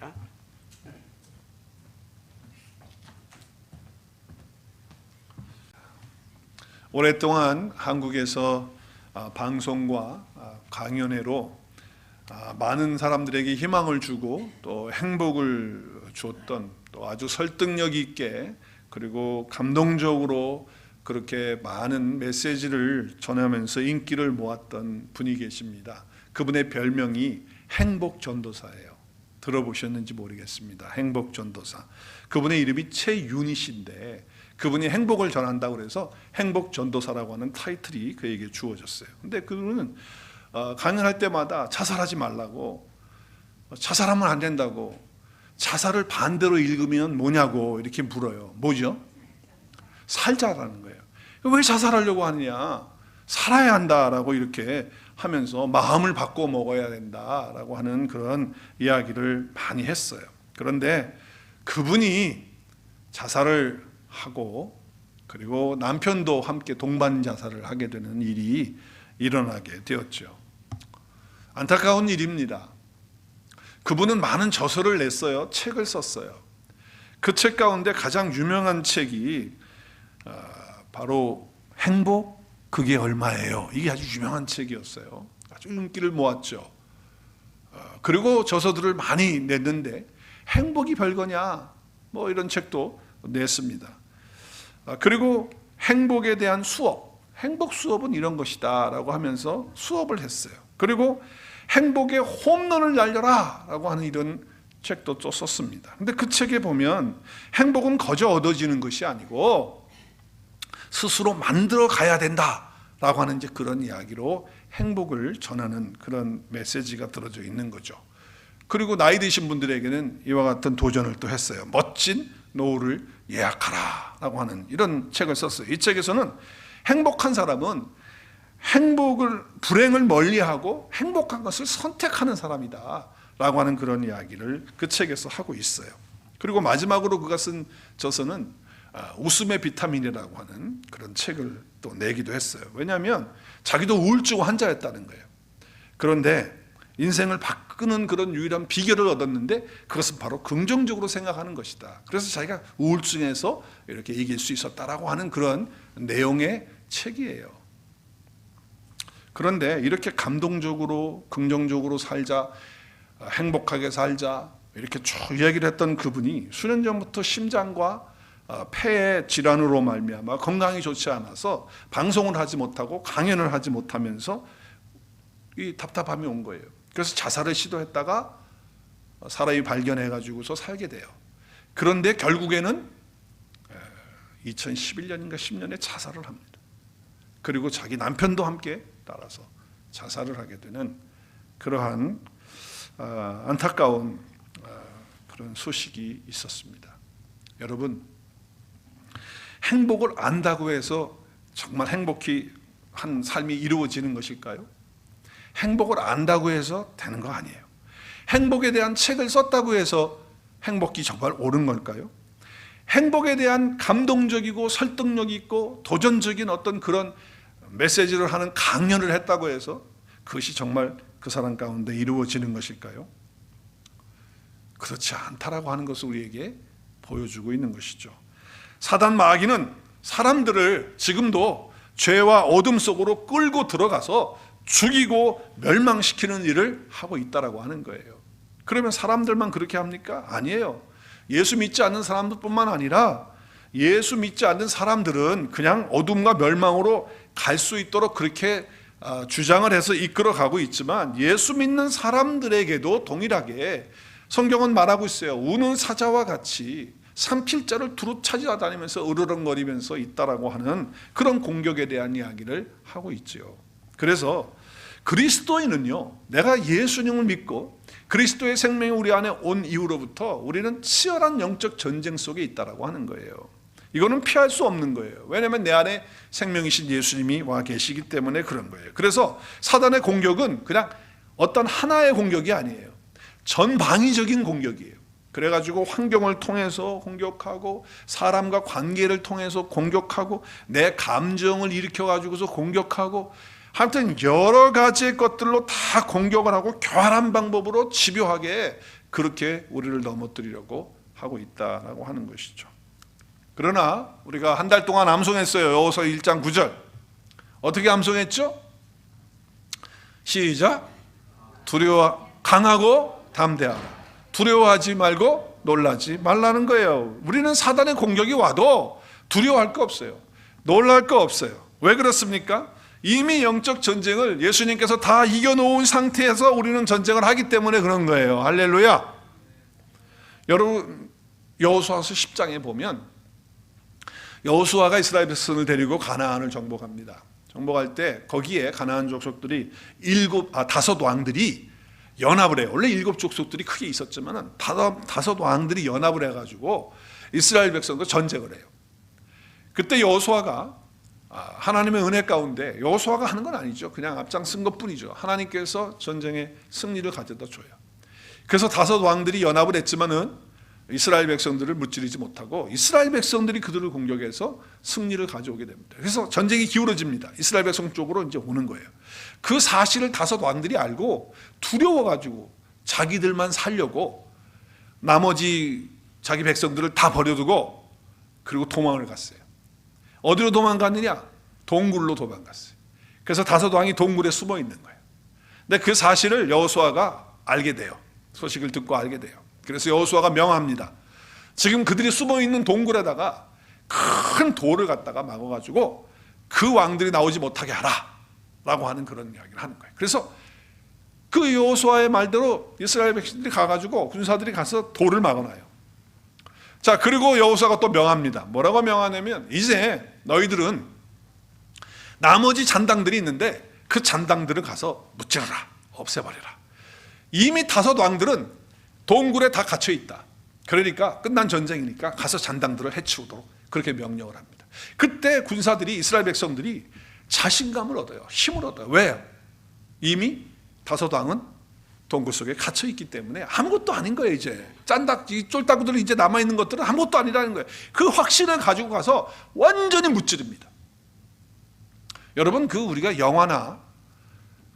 있습니까? 오랫동안 한국에서 방송과 강연회로 많은 사람들에게 희망을 주고 또 행복을 줬던, 또 아주 설득력 있게 그리고 감동적으로 그렇게 많은 메시지를 전하면서 인기를 모았던 분이 계십니다. 그분의 별명이 행복전도사예요. 들어보셨는지 모르겠습니다. 행복전도사. 그분의 이름이 최윤희 씨인데, 그분이 행복을 전한다고 해서 행복전도사라고 하는 타이틀이 그에게 주어졌어요. 근데 그분은 강연할 때마다 자살하지 말라고, 자살하면 안 된다고, 자살을 반대로 읽으면 뭐냐고 이렇게 물어요. 뭐죠? 살자라는 거예요. 왜 자살하려고 하느냐? 살아야 한다라고 이렇게 하면서 마음을 바꿔 먹어야 된다라고 하는 그런 이야기를 많이 했어요. 그런데 그분이 자살을 하고 그리고 남편도 함께 동반 자살을 하게 되는 일이 일어나게 되었죠. 안타까운 일입니다. 그분은 많은 저서를 냈어요. 책을 썼어요. 그 책 가운데 가장 유명한 책이 바로 행복? 그게 얼마예요? 이게 아주 유명한 책이었어요. 아주 인기를 모았죠. 그리고 저서들을 많이 냈는데 행복이 별거냐? 뭐 이런 책도 냈습니다. 그리고 행복에 대한 수업, 행복 수업은 이런 것이다 라고 하면서 수업을 했어요. 그리고 행복의 홈런을 날려라 라고 하는 이런 책도 또 썼습니다. 근데 그 책에 보면 행복은 거저 얻어지는 것이 아니고 스스로 만들어 가야 된다 라고 하는 이제 그런 이야기로 행복을 전하는 그런 메시지가 들어져 있는 거죠. 그리고 나이 드신 분들에게는 이와 같은 도전을 또 했어요. 멋진 노후를 예약하라 라고 하는 이런 책을 썼어요. 이 책에서는 행복한 사람은 불행을 멀리하고 행복한 것을 선택하는 사람이다 라고 하는 그런 이야기를 그 책에서 하고 있어요. 그리고 마지막으로 그가 쓴 저서는 웃음의 비타민이라고 하는 그런 책을 또 내기도 했어요. 왜냐하면 자기도 우울증 환자였다는 거예요. 그런데 인생을 바꾸는 그런 유일한 비결을 얻었는데 그것은 바로 긍정적으로 생각하는 것이다. 그래서 자기가 우울증에서 이렇게 이길 수 있었다라고 하는 그런 내용의 책이에요. 그런데 이렇게 감동적으로 긍정적으로 살자, 행복하게 살자 이렇게 쭉 이야기를 했던 그분이 수년 전부터 심장과 폐의 질환으로 말미암아 건강이 좋지 않아서 방송을 하지 못하고 강연을 하지 못하면서 이 답답함이 온 거예요. 그래서 자살을 시도했다가 사람이 발견해가지고서 살게 돼요. 그런데 결국에는 2011년인가 10년에 자살을 합니다. 그리고 자기 남편도 함께 따라서 자살을 하게 되는 그러한 안타까운 그런 소식이 있었습니다. 여러분, 행복을 안다고 해서 정말 행복히 한 삶이 이루어지는 것일까요? 행복을 안다고 해서 되는 거 아니에요. 행복에 대한 책을 썼다고 해서 행복이 정말 옳은 걸까요? 행복에 대한 감동적이고 설득력 있고 도전적인 어떤 그런 메시지를 하는 강연을 했다고 해서 그것이 정말 그 사람 가운데 이루어지는 것일까요? 그렇지 않다라고 하는 것을 우리에게 보여주고 있는 것이죠. 사단 마귀는 사람들을 지금도 죄와 어둠 속으로 끌고 들어가서 죽이고 멸망시키는 일을 하고 있다라고 하는 거예요. 그러면 사람들만 그렇게 합니까? 아니에요. 예수 믿지 않는 사람들뿐만 아니라 예수 믿지 않는 사람들은 그냥 어둠과 멸망으로 갈 수 있도록 그렇게 주장을 해서 이끌어가고 있지만 예수 믿는 사람들에게도 동일하게 성경은 말하고 있어요. 우는 사자와 같이 산필자를 두루 찾아다니면서 으르렁거리면서 있다라고 하는 그런 공격에 대한 이야기를 하고 있죠. 그래서 그리스도인은요, 내가 예수님을 믿고 그리스도의 생명이 우리 안에 온 이후로부터 우리는 치열한 영적 전쟁 속에 있다라고 하는 거예요. 이거는 피할 수 없는 거예요. 왜냐하면 내 안에 생명이신 예수님이 와 계시기 때문에 그런 거예요. 그래서 사단의 공격은 그냥 어떤 하나의 공격이 아니에요. 전방위적인 공격이에요. 그래가지고 환경을 통해서 공격하고 사람과 관계를 통해서 공격하고 내 감정을 일으켜가지고서 공격하고 하여튼 여러 가지의 것들로 다 공격을 하고 교활한 방법으로 집요하게 그렇게 우리를 넘어뜨리려고 하고 있다라고 하는 것이죠. 그러나 우리가 한 달 동안 암송했어요. 여호수아 1장 9절. 어떻게 암송했죠? 시작. 강하고 담대하라. 두려워하지 말고 놀라지 말라는 거예요. 우리는 사단의 공격이 와도 두려워할 거 없어요. 놀랄 거 없어요. 왜 그렇습니까? 이미 영적 전쟁을 예수님께서 다 이겨놓은 상태에서 우리는 전쟁을 하기 때문에 그런 거예요. 할렐루야. 여러분, 여호수아서 10장에 보면 여호수아가 이스라엘 백성을 데리고 가나안을 정복합니다. 정복할 때 거기에 가나안 족속들이 다섯 왕들이 연합을 해요. 원래 7 족속들이 크게 있었지만 다섯 왕들이 연합을 해가지고 이스라엘 백성과 전쟁을 해요. 그때 여호수아가 하나님의 은혜 가운데, 여호수아가 하는 건 아니죠. 그냥 앞장쓴 것뿐이죠. 하나님께서 전쟁에 승리를 가져다 줘요. 그래서 다섯 왕들이 연합을 했지만은 이스라엘 백성들을 무찌르지 못하고 이스라엘 백성들이 그들을 공격해서 승리를 가져오게 됩니다. 그래서 전쟁이 기울어집니다. 이스라엘 백성 쪽으로 이제 오는 거예요. 그 사실을 다섯 왕들이 알고 두려워가지고 자기들만 살려고 나머지 자기 백성들을 다 버려두고 그리고 도망을 갔어요. 어디로 도망갔느냐? 동굴로 도망갔어요. 그래서 다섯 왕이 동굴에 숨어 있는 거예요. 근데 그 사실을 여호수아가 알게 돼요. 소식을 듣고 알게 돼요. 그래서 여호수아가 명합니다. 지금 그들이 숨어 있는 동굴에다가 큰 돌을 갖다가 막아가지고 그 왕들이 나오지 못하게 하라 라고 하는 그런 이야기를 하는 거예요. 그래서 그 여호수아의 말대로 이스라엘 백성들이 가가지고 군사들이 가서 돌을 막아놔요. 자, 그리고 여호수아가 또 명합니다. 뭐라고 명하냐면, 이제 너희들은 나머지 잔당들이 있는데 그 잔당들을 가서 무찌르라, 없애버리라. 이미 다섯 왕들은 동굴에 다 갇혀 있다. 그러니까 끝난 전쟁이니까 가서 잔당들을 해치우도록 그렇게 명령을 합니다. 그때 군사들이, 이스라엘 백성들이 자신감을 얻어요. 힘을 얻어요. 왜? 이미 다섯 왕은 동굴 속에 갇혀 있기 때문에 아무것도 아닌 거예요. 이제 쫄따구들이 이제 남아있는 것들은 아무것도 아니라는 거예요. 그 확신을 가지고 가서 완전히 무찌릅니다. 여러분, 그 우리가 영화나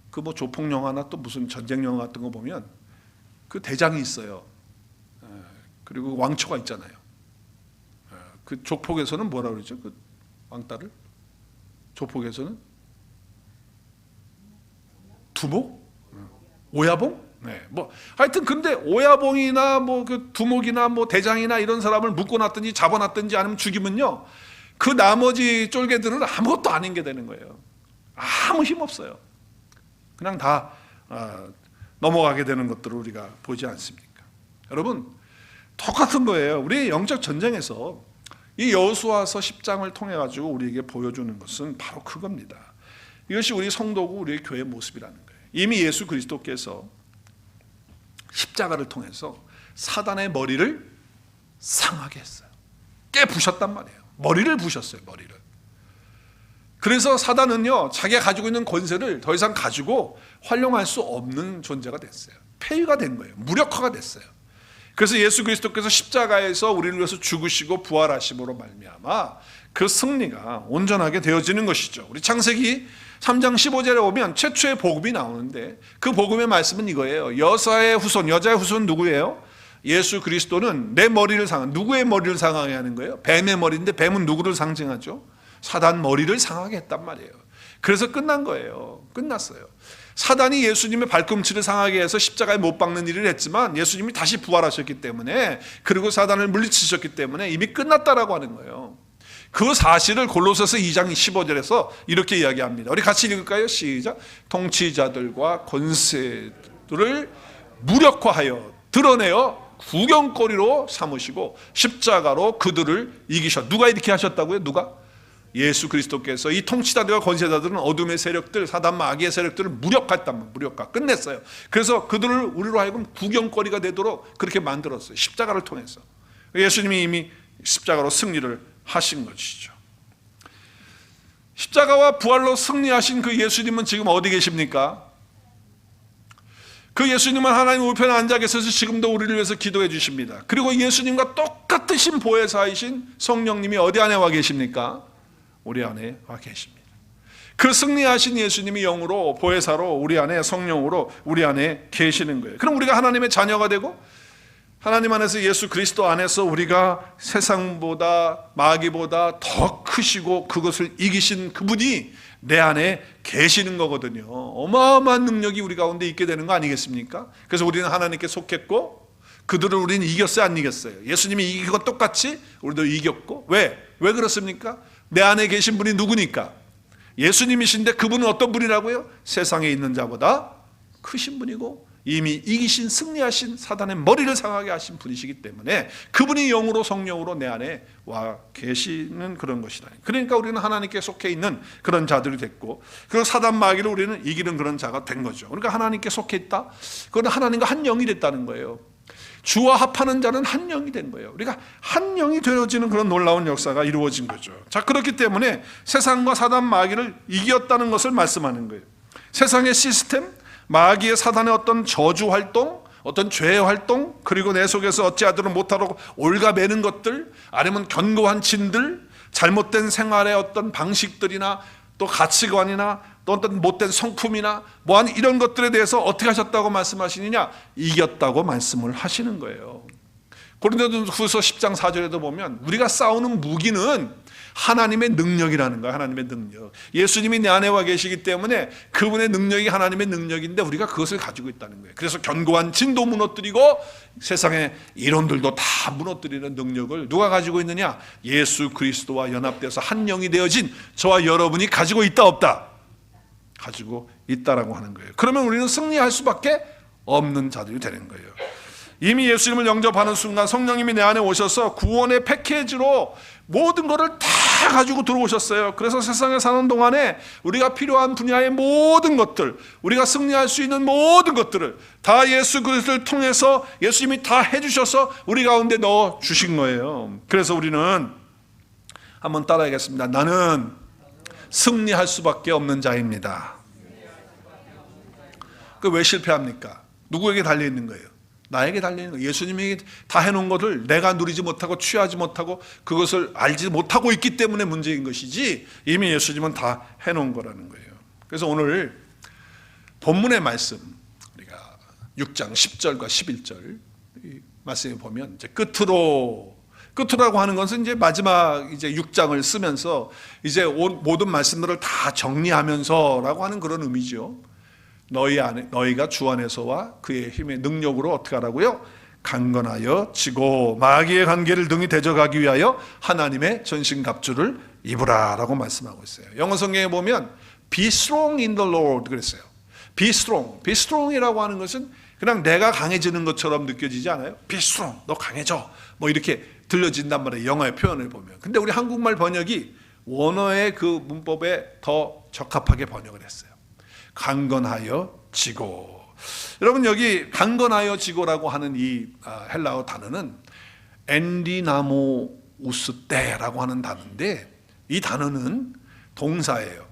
그 뭐 조폭 영화나 또 무슨 전쟁 영화 같은 거 보면 그 대장이 있어요. 그리고 왕초가 있잖아요. 그 조폭에서는 뭐라 그러죠? 그 왕따를? 조폭에서는 두목? 오야봉? 네, 뭐 하여튼 근데 오야봉이나 뭐 그 두목이나 뭐 대장이나 이런 사람을 묶어놨든지 잡아놨든지 아니면 죽이면요, 그 나머지 쫄개들은 아무것도 아닌 게 되는 거예요. 아무 힘 없어요. 그냥 다 넘어가게 되는 것들을 우리가 보지 않습니까? 여러분, 똑같은 거예요. 우리의 영적 전쟁에서 이 여호수아서 10장을 통해 가지고 우리에게 보여주는 것은 바로 그겁니다. 이것이 우리 성도고 우리의 교회의 모습이라는 거예요. 이미 예수 그리스도께서 십자가를 통해서 사단의 머리를 상하게 했어요. 깨부셨단 말이에요. 머리를 부셨어요. 머리를. 그래서 사단은요, 자기가 가지고 있는 권세를 더 이상 가지고 활용할 수 없는 존재가 됐어요. 폐위가 된 거예요. 무력화가 됐어요. 그래서 예수 그리스도께서 십자가에서 우리를 위해서 죽으시고 부활하심으로 말미암아 그 승리가 온전하게 되어지는 것이죠. 우리 창세기 3장 15절에 오면 최초의 복음이 나오는데 그 복음의 말씀은 이거예요. 여자의 후손 누구예요? 예수 그리스도는 내 머리를 누구의 머리를 상하게 하는 거예요? 뱀의 머리인데 뱀은 누구를 상징하죠? 사단 머리를 상하게 했단 말이에요. 그래서 끝난 거예요. 끝났어요. 사단이 예수님의 발꿈치를 상하게 해서 십자가에 못 박는 일을 했지만 예수님이 다시 부활하셨기 때문에, 그리고 사단을 물리치셨기 때문에 이미 끝났다라고 하는 거예요. 그 사실을 골로새서 2장 15절에서 이렇게 이야기합니다. 우리 같이 읽을까요? 시작. 통치자들과 권세들을 무력화하여 드러내어 구경거리로 삼으시고 십자가로 그들을 이기셨. 누가 이렇게 하셨다고요? 누가? 예수 그리스도께서. 이 통치자들과 권세자들은 어둠의 세력들, 사단 마귀의 세력들을 무력화했단, 무력화 끝냈어요. 그래서 그들을 우리로 하여금 구경거리가 되도록 그렇게 만들었어요. 십자가를 통해서. 예수님이 이미 십자가로 승리를 하신 것이죠. 십자가와 부활로 승리하신 그 예수님은 지금 어디 계십니까? 그 예수님은 하나님 우편에 앉아 계셔서 지금도 우리를 위해서 기도해 주십니다. 그리고 예수님과 똑같으신 보혜사이신 성령님이 어디 안에 와 계십니까? 우리 안에 와 계십니다. 그 승리하신 예수님이 영으로, 보혜사로, 우리 안에 성령으로 우리 안에 계시는 거예요. 그럼 우리가 하나님의 자녀가 되고 하나님 안에서 예수 그리스도 안에서 우리가 세상보다 마귀보다 더 크시고 그것을 이기신 그분이 내 안에 계시는 거거든요. 어마어마한 능력이 우리 가운데 있게 되는 거 아니겠습니까? 그래서 우리는 하나님께 속했고 그들을 우리는 이겼어요, 안 이겼어요? 예수님이 이긴 것 똑같이 우리도 이겼고. 왜 그렇습니까? 내 안에 계신 분이 누구니까? 예수님이신데 그분은 어떤 분이라고요? 세상에 있는 자보다 크신 분이고 이미 이기신, 승리하신, 사단의 머리를 상하게 하신 분이시기 때문에 그분이 영으로 성령으로 내 안에 와 계시는 그런 것이다. 그러니까 우리는 하나님께 속해 있는 그런 자들이 됐고, 그리고 사단 마귀를 우리는 이기는 그런 자가 된 거죠. 그러니까 하나님께 속해 있다, 그건 하나님과 한 영이 됐다는 거예요. 주와 합하는 자는 한 영이 된 거예요. 우리가 한 영이 되어지는 그런 놀라운 역사가 이루어진 거죠. 자, 그렇기 때문에 세상과 사단 마귀를 이겼다는 것을 말씀하는 거예요. 세상의 시스템, 마귀의 사단의 어떤 저주 활동, 어떤 죄의 활동, 그리고 내 속에서 어찌하도록 못하도록 올가매는 것들, 아니면 견고한 진들, 잘못된 생활의 어떤 방식들이나 또 가치관이나 또 어떤 못된 성품이나 뭐한 이런 것들에 대해서 어떻게 하셨다고 말씀하시느냐? 이겼다고 말씀을 하시는 거예요. 고린도후서 10장 4절에도 보면 우리가 싸우는 무기는 하나님의 능력이라는 거예요. 하나님의 능력. 예수님이 내 안에 와 계시기 때문에 그분의 능력이 하나님의 능력인데 우리가 그것을 가지고 있다는 거예요. 그래서 견고한 진도 무너뜨리고 세상의 이론들도 다 무너뜨리는 능력을 누가 가지고 있느냐? 예수 그리스도와 연합되어서 한 영이 되어진 저와 여러분이 가지고 있다 없다? 가지고 있다라고 하는 거예요. 그러면 우리는 승리할 수밖에 없는 자들이 되는 거예요. 이미 예수님을 영접하는 순간 성령님이 내 안에 오셔서 구원의 패키지로 모든 것을 다 가지고 들어오셨어요. 그래서 세상에 사는 동안에 우리가 필요한 분야의 모든 것들, 우리가 승리할 수 있는 모든 것들을 다 예수 그리스도를 통해서 예수님이 다 해주셔서 우리 가운데 넣어 주신 거예요. 그래서 우리는 한번 따라하겠습니다. 나는 승리할 수밖에 없는 자입니다. 그 왜 실패합니까? 누구에게 달려 있는 거예요? 나에게 달려있는 거예요. 예수님이 다 해놓은 것을 내가 누리지 못하고 취하지 못하고 그것을 알지 못하고 있기 때문에 문제인 것이지 이미 예수님은 다 해놓은 거라는 거예요. 그래서 오늘 본문의 말씀 우리가 6장 10절과 11절 말씀에 보면 이제 끝으로라고 하는 것은 이제 마지막 이제 6장을 쓰면서 이제 모든 말씀들을 다 정리하면서라고 하는 그런 의미죠. 너희가 주 안에서와 그의 힘의 능력으로 어떻게 하라고요? 강건하여 지고 마귀의 관계를 능히 대적하기 위하여 하나님의 전신갑주를 입으라라고 말씀하고 있어요. 영어 성경에 보면 Be strong in the Lord 그랬어요. Be strong이라고 하는 것은 그냥 내가 강해지는 것처럼 느껴지지 않아요? Be strong, 너 강해져 뭐 이렇게 들려진단 말이에요. 영어의 표현을 보면. 근데 우리 한국말 번역이 원어의 그 문법에 더 적합하게 번역을 했어요. 강건하여 지고. 여러분 여기 강건하여 지고라고 하는 이 헬라어 단어는 엔디나모우스테라고 하는 단어인데 이 단어는 동사예요.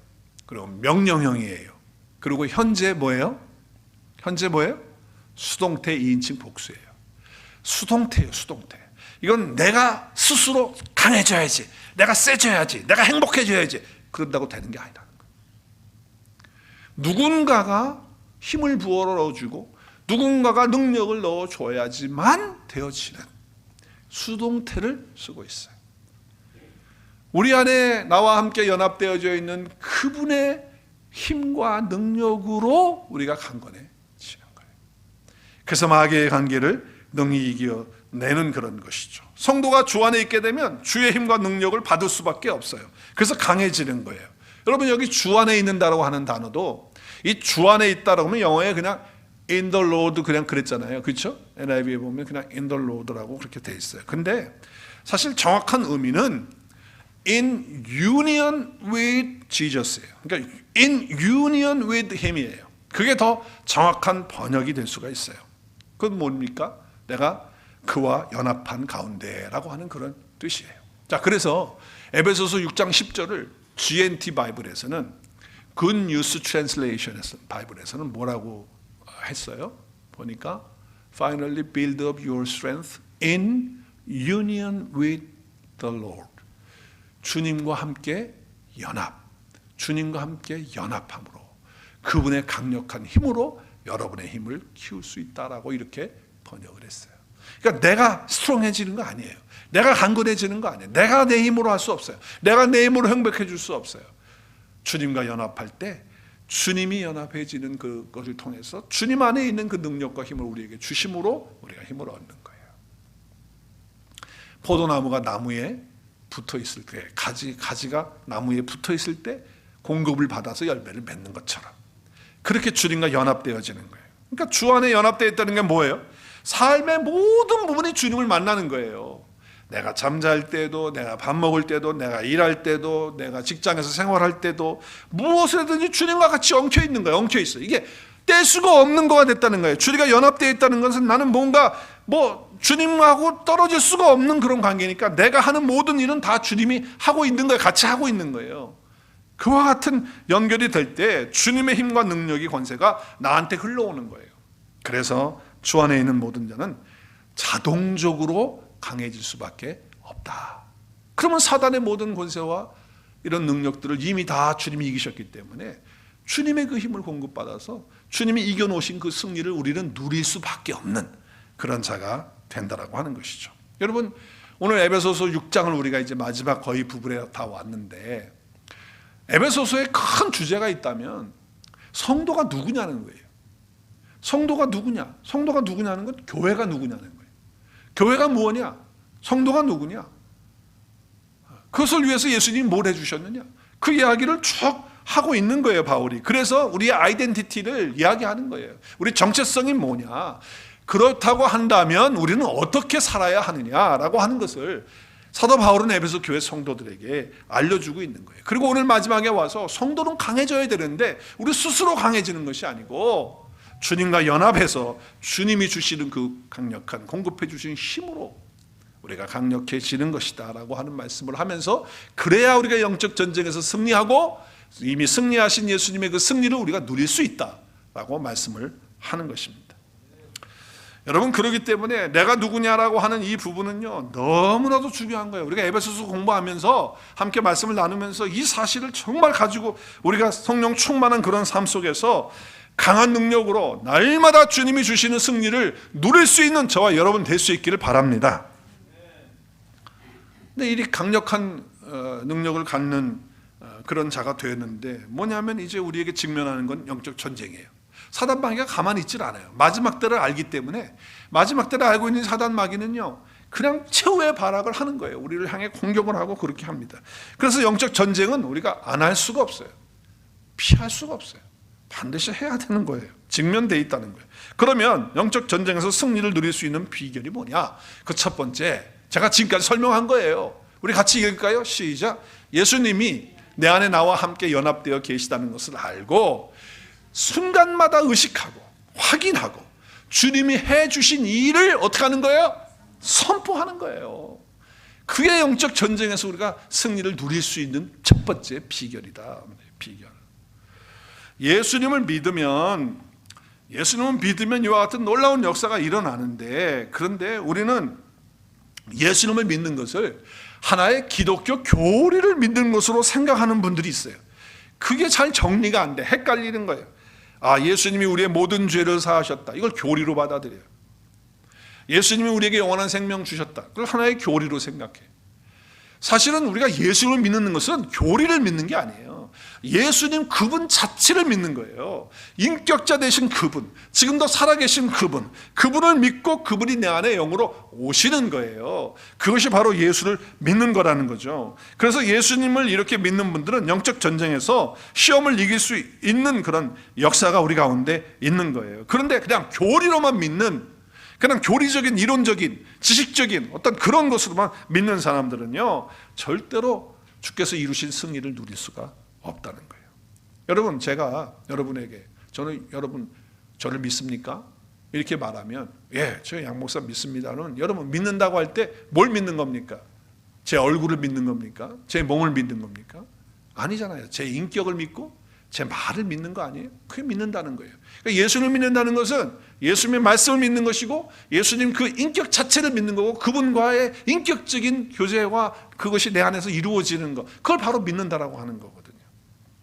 그리고 명령형이에요. 그리고 현재 뭐예요? 수동태 2인칭 복수예요. 수동태예요. 수동태. 이건 내가 스스로 강해져야지, 내가 세져야지, 내가 행복해져야지 그런다고 되는 게 아니다. 누군가가 힘을 부어 넣어주고 누군가가 능력을 넣어줘야지만 되어지는 수동태를 쓰고 있어요. 우리 안에 나와 함께 연합되어져 있는 그분의 힘과 능력으로 우리가 강건해지는 거예요. 그래서 마귀의 관계를 능히 이겨내는 그런 것이죠. 성도가 주 안에 있게 되면 주의 힘과 능력을 받을 수밖에 없어요. 그래서 강해지는 거예요. 여러분 여기 주 안에 있는다라고 하는 단어도 이 주 안에 있다라고 하면 영어에 그냥 in the Lord 그냥 그랬잖아요. 그렇죠? NIV에 보면 그냥 in the Lord라고 그렇게 돼 있어요. 근데 사실 정확한 의미는 in union with Jesus예요. 그러니까 in union with Him이에요. 그게 더 정확한 번역이 될 수가 있어요. 그건 뭡니까? 내가 그와 연합한 가운데라고 하는 그런 뜻이에요. 자, 그래서 에베소서 6장 10절을 GNT 바이블에서는 Good News Translation에서 바이블에서는 뭐라고 했어요? 보니까 Finally build up your strength in union with the Lord. 주님과 함께 연합함으로 그분의 강력한 힘으로 여러분의 힘을 키울 수 있다라고 이렇게 번역을 했어요. 그러니까 내가 스트롱해지는 거 아니에요. 내가 강건해지는 거 아니에요. 내가 내 힘으로 할 수 없어요. 내가 내 힘으로 행복해질 수 없어요. 주님과 연합할 때 주님이 연합해지는 그것을 통해서 주님 안에 있는 그 능력과 힘을 우리에게 주심으로 우리가 힘을 얻는 거예요. 포도나무가 나무에 붙어 있을 때, 가지가 나무에 붙어 있을 때 공급을 받아서 열매를 맺는 것처럼 그렇게 주님과 연합되어지는 거예요. 그러니까 주 안에 연합되어 있다는 게 뭐예요? 삶의 모든 부분이 주님을 만나는 거예요. 내가 잠잘 때도, 내가 밥 먹을 때도, 내가 일할 때도, 내가 직장에서 생활할 때도 무엇이든지 주님과 같이 엉켜 있는 거예요. 엉켜 있어요. 이게 뗄 수가 없는 거가 됐다는 거예요. 주님과 연합되어 있다는 것은 나는 뭔가 주님하고 떨어질 수가 없는 그런 관계니까 내가 하는 모든 일은 다 주님이 하고 있는 거예요. 같이 하고 있는 거예요. 그와 같은 연결이 될 때 주님의 힘과 능력이 권세가 나한테 흘러오는 거예요. 그래서 주 안에 있는 모든 자는 자동적으로 강해질 수밖에 없다. 그러면 사단의 모든 권세와 이런 능력들을 이미 다 주님이 이기셨기 때문에 주님의 그 힘을 공급받아서 주님이 이겨놓으신 그 승리를 우리는 누릴 수밖에 없는 그런 자가 된다라고 하는 것이죠. 여러분, 오늘 에베소서 6장을 우리가 이제 마지막 거의 부분에 다 왔는데 에베소서에 큰 주제가 있다면 성도가 누구냐는 거예요. 성도가 누구냐? 성도가 누구냐는 건 교회가 누구냐는 거예요. 교회가 무엇이냐? 성도가 누구냐? 그것을 위해서 예수님이 뭘 해주셨느냐? 그 이야기를 쭉 하고 있는 거예요, 바울이. 그래서 우리의 아이덴티티를 이야기하는 거예요. 우리 정체성이 뭐냐? 그렇다고 한다면 우리는 어떻게 살아야 하느냐라고 하는 것을 사도 바울은 에베소 교회 성도들에게 알려주고 있는 거예요. 그리고 오늘 마지막에 와서 성도는 강해져야 되는데 우리 스스로 강해지는 것이 아니고 주님과 연합해서 주님이 주시는 그 강력한 공급해 주신 힘으로 우리가 강력해지는 것이다 라고 하는 말씀을 하면서 그래야 우리가 영적 전쟁에서 승리하고 이미 승리하신 예수님의 그 승리를 우리가 누릴 수 있다 라고 말씀을 하는 것입니다. 여러분, 그렇기 때문에 내가 누구냐라고 하는 이 부분은요 너무나도 중요한 거예요. 우리가 에베소서 공부하면서 함께 말씀을 나누면서 이 사실을 정말 가지고 우리가 성령 충만한 그런 삶 속에서 강한 능력으로 날마다 주님이 주시는 승리를 누릴 수 있는 저와 여러분 될 수 있기를 바랍니다. 근데 이 강력한 능력을 갖는 그런 자가 되었는데 뭐냐면 이제 우리에게 직면하는 건 영적 전쟁이에요. 사단 마귀가 가만히 있질 않아요. 마지막 때를 알기 때문에 마지막 때를 알고 있는 사단 마귀는요 그냥 최후의 발악을 하는 거예요. 우리를 향해 공격을 하고 그렇게 합니다. 그래서 영적 전쟁은 우리가 안 할 수가 없어요. 피할 수가 없어요. 반드시 해야 되는 거예요. 직면되어 있다는 거예요. 그러면 영적 전쟁에서 승리를 누릴 수 있는 비결이 뭐냐? 그 첫 번째, 제가 지금까지 설명한 거예요. 우리 같이 읽을까요? 시작. 예수님이 내 안에 나와 함께 연합되어 계시다는 것을 알고 순간마다 의식하고 확인하고 주님이 해주신 일을 어떻게 하는 거예요? 선포하는 거예요. 그게 영적 전쟁에서 우리가 승리를 누릴 수 있는 첫 번째 비결이다. 비결. 예수님을 믿으면 이와 같은 놀라운 역사가 일어나는데, 그런데 우리는 예수님을 믿는 것을 하나의 기독교 교리를 믿는 것으로 생각하는 분들이 있어요. 그게 잘 정리가 안 돼. 헷갈리는 거예요. 아, 예수님이 우리의 모든 죄를 사하셨다. 이걸 교리로 받아들여요. 예수님이 우리에게 영원한 생명 주셨다. 그걸 하나의 교리로 생각해. 사실은 우리가 예수님을 믿는 것은 교리를 믿는 게 아니에요. 예수님 그분 자체를 믿는 거예요. 인격자 되신 그분, 지금도 살아계신 그분, 그분을 믿고 그분이 내 안에 영으로 오시는 거예요. 그것이 바로 예수를 믿는 거라는 거죠. 그래서 예수님을 이렇게 믿는 분들은 영적 전쟁에서 시험을 이길 수 있는 그런 역사가 우리 가운데 있는 거예요. 그런데 그냥 교리로만 믿는, 그냥 교리적인 이론적인 지식적인 어떤 그런 것으로만 믿는 사람들은요 절대로 주께서 이루신 승리를 누릴 수가 없다는 거예요. 여러분, 제가 여러분에게 여러분 저를 믿습니까? 이렇게 말하면 예, 저 양 목사 믿습니다는 여러분 믿는다고 할 때 뭘 믿는 겁니까? 제 얼굴을 믿는 겁니까? 제 몸을 믿는 겁니까? 아니잖아요. 제 인격을 믿고 제 말을 믿는 거 아니에요? 그게 믿는다는 거예요. 그러니까 예수님을 믿는다는 것은 예수님의 말씀을 믿는 것이고 예수님 그 인격 자체를 믿는 거고 그분과의 인격적인 교제와 그것이 내 안에서 이루어지는 것, 그걸 바로 믿는다라고 하는 거거든요.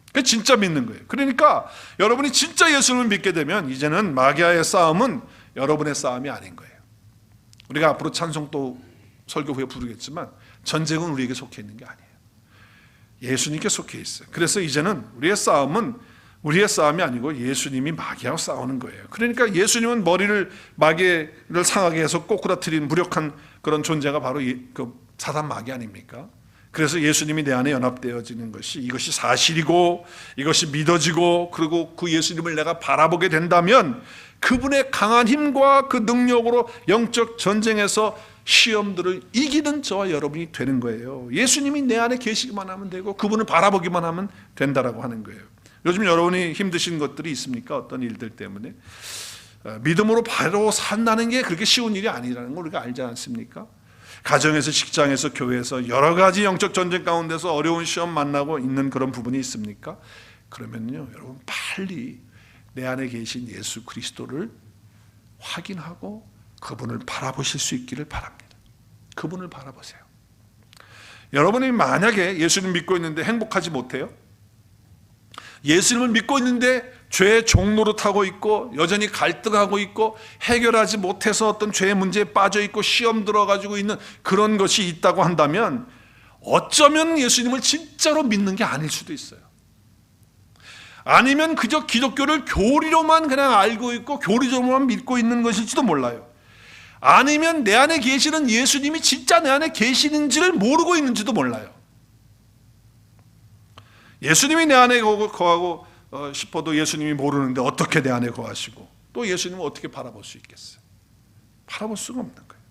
그게 진짜 믿는 거예요. 그러니까 여러분이 진짜 예수님을 믿게 되면 이제는 마귀와의 싸움은 여러분의 싸움이 아닌 거예요. 우리가 앞으로 찬송 또 설교 후에 부르겠지만 전쟁은 우리에게 속해 있는 게 아니에요. 예수님께 속해 있어요. 그래서 이제는 우리의 싸움은 우리의 싸움이 아니고 예수님이 마귀하고 싸우는 거예요. 그러니까 예수님은 머리를 마귀를 상하게 해서 꼬꾸라뜨린 무력한 그런 존재가 바로 그 사단 마귀 아닙니까? 그래서 예수님이 내 안에 연합되어지는 것이 이것이 사실이고 이것이 믿어지고 그리고 그 예수님을 내가 바라보게 된다면 그분의 강한 힘과 그 능력으로 영적 전쟁에서 시험들을 이기는 저와 여러분이 되는 거예요. 예수님이 내 안에 계시기만 하면 되고 그분을 바라보기만 하면 된다라고 하는 거예요. 요즘 여러분이 힘드신 것들이 있습니까? 어떤 일들 때문에 믿음으로 바로 산다는 게 그렇게 쉬운 일이 아니라는 걸 우리가 알지 않습니까? 가정에서, 직장에서, 교회에서 여러 가지 영적 전쟁 가운데서 어려운 시험 만나고 있는 그런 부분이 있습니까? 그러면요, 여러분 빨리 내 안에 계신 예수 그리스도를 확인하고 그분을 바라보실 수 있기를 바랍니다. 그분을 바라보세요. 여러분이 만약에 예수님 믿고 있는데 행복하지 못해요? 예수님을 믿고 있는데 죄의 종노릇하고 있고 여전히 갈등하고 있고 해결하지 못해서 어떤 죄의 문제에 빠져 있고 시험 들어가지고 있는 그런 것이 있다고 한다면 어쩌면 예수님을 진짜로 믿는 게 아닐 수도 있어요. 아니면 그저 기독교를 교리로만 그냥 알고 있고 교리적으로만 믿고 있는 것일지도 몰라요. 아니면 내 안에 계시는 예수님이 진짜 내 안에 계시는지를 모르고 있는지도 몰라요. 예수님이 내 안에 거하고 싶어도 예수님이 모르는데 어떻게 내 안에 거하시고 또 예수님을 어떻게 바라볼 수 있겠어요? 바라볼 수가 없는 거예요.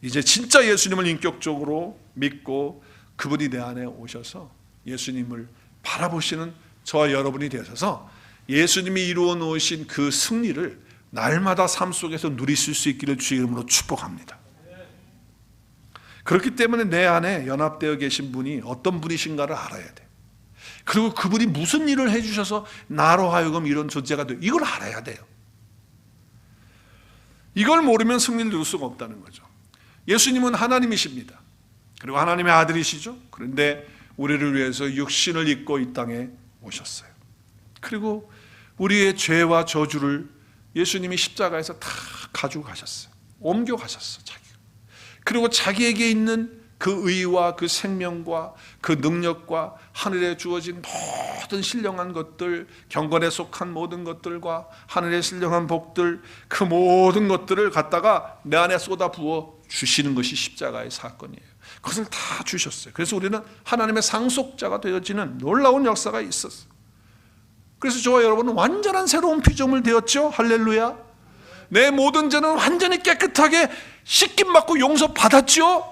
이제 진짜 예수님을 인격적으로 믿고 그분이 내 안에 오셔서 예수님을 바라보시는 저와 여러분이 되셔서 예수님이 이루어 놓으신 그 승리를 날마다 삶 속에서 누리실 수 있기를 주의 이름으로 축복합니다. 그렇기 때문에 내 안에 연합되어 계신 분이 어떤 분이신가를 알아야 돼요. 그리고 그분이 무슨 일을 해주셔서 나로 하여금 이런 존재가 돼요. 이걸 알아야 돼요. 이걸 모르면 승리를 누릴 수가 없다는 거죠. 예수님은 하나님이십니다. 그리고 하나님의 아들이시죠. 그런데 우리를 위해서 육신을 입고 이 땅에 오셨어요. 그리고 우리의 죄와 저주를 예수님이 십자가에서 다 가지고 가셨어요. 옮겨 가셨어요. 자기가. 그리고 자기에게 있는 그 의와 그 생명과 그 능력과 하늘에 주어진 모든 신령한 것들, 경건에 속한 모든 것들과 하늘에 신령한 복들, 그 모든 것들을 갖다가 내 안에 쏟아 부어 주시는 것이 십자가의 사건이에요. 그것을 다 주셨어요. 그래서 우리는 하나님의 상속자가 되어지는 놀라운 역사가 있었어요. 그래서 저와 여러분은 완전한 새로운 피조물 되었죠. 할렐루야. 내 모든 죄는 완전히 깨끗하게 씻김 받고 용서받았죠.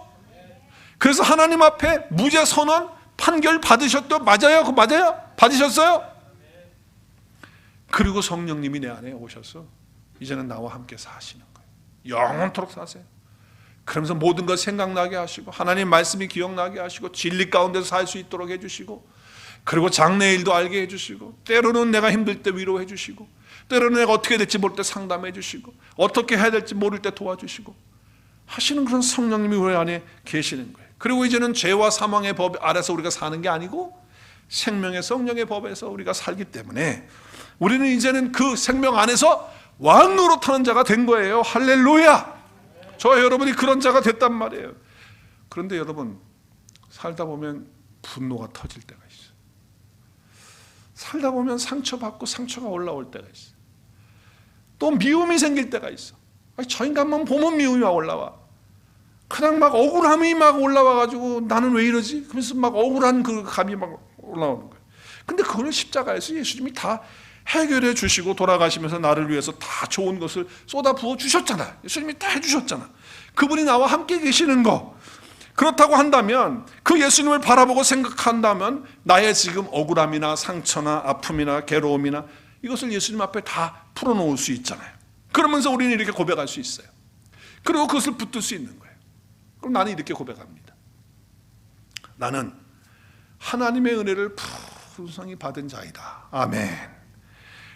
그래서 하나님 앞에 무죄 선언 판결 받으셨죠? 맞아요? 그거 맞아요? 받으셨어요? 그리고 성령님이 내 안에 오셔서 이제는 나와 함께 사시는 거예요. 영원토록 사세요. 그러면서 모든 것 생각나게 하시고 하나님 말씀이 기억나게 하시고 진리 가운데서 살 수 있도록 해주시고 그리고 장래일도 알게 해주시고 때로는 내가 힘들 때 위로해 주시고 때로는 내가 어떻게 될지 모를 때 상담해 주시고 어떻게 해야 될지 모를 때 도와주시고 하시는 그런 성령님이 우리 안에 계시는 거예요. 그리고 이제는 죄와 사망의 법 아래서 우리가 사는 게 아니고 생명의 성령의 법에서 우리가 살기 때문에 우리는 이제는 그 생명 안에서 왕노릇하는 자가 된 거예요. 할렐루야. 저와 여러분이 그런 자가 됐단 말이에요. 그런데 여러분 살다 보면 분노가 터질 때가 있어요. 살다 보면 상처받고 상처가 올라올 때가 있어요. 또 미움이 생길 때가 있어. 저 인간만 보면 미움이 막 올라와. 그냥 막 억울함이 막 올라와가지고 나는 왜 이러지? 그러면서 막 억울한 그 감이 막 올라오는 거예요. 근데 그걸 십자가에서 예수님이 다 해결해 주시고 돌아가시면서 나를 위해서 다 좋은 것을 쏟아 부어 주셨잖아. 예수님이 다 해주셨잖아. 그분이 나와 함께 계시는 거. 그렇다고 한다면 그 예수님을 바라보고 생각한다면 나의 지금 억울함이나 상처나 아픔이나 괴로움이나 이것을 예수님 앞에 다 풀어놓을 수 있잖아요. 그러면서 우리는 이렇게 고백할 수 있어요. 그리고 그것을 붙들 수 있는 거예요. 그럼 나는 이렇게 고백합니다. 나는 하나님의 은혜를 풍성히 받은 자이다. 아멘.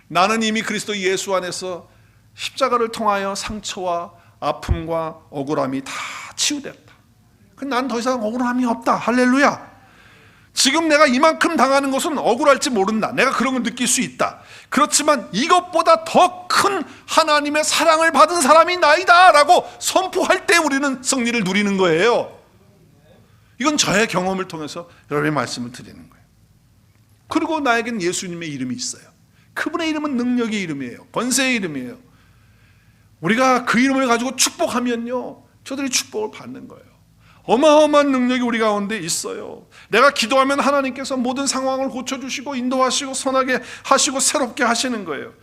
나는 이미 그리스도 예수 안에서 십자가를 통하여 상처와 아픔과 억울함이 다 치유됐다. 난 더 이상 억울함이 없다. 할렐루야. 지금 내가 이만큼 당하는 것은 억울할지 모른다. 내가 그런 걸 느낄 수 있다. 그렇지만 이것보다 더 큰 하나님의 사랑을 받은 사람이 나이다 라고 선포할 때 우리는 승리를 누리는 거예요. 이건 저의 경험을 통해서 여러분의 말씀을 드리는 거예요. 그리고 나에겐 예수님의 이름이 있어요. 그분의 이름은 능력의 이름이에요. 권세의 이름이에요. 우리가 그 이름을 가지고 축복하면요, 저들이 축복을 받는 거예요. 어마어마한 능력이 우리 가운데 있어요. 내가 기도하면 하나님께서 모든 상황을 고쳐주시고 인도하시고 선하게 하시고 새롭게 하시는 거예요.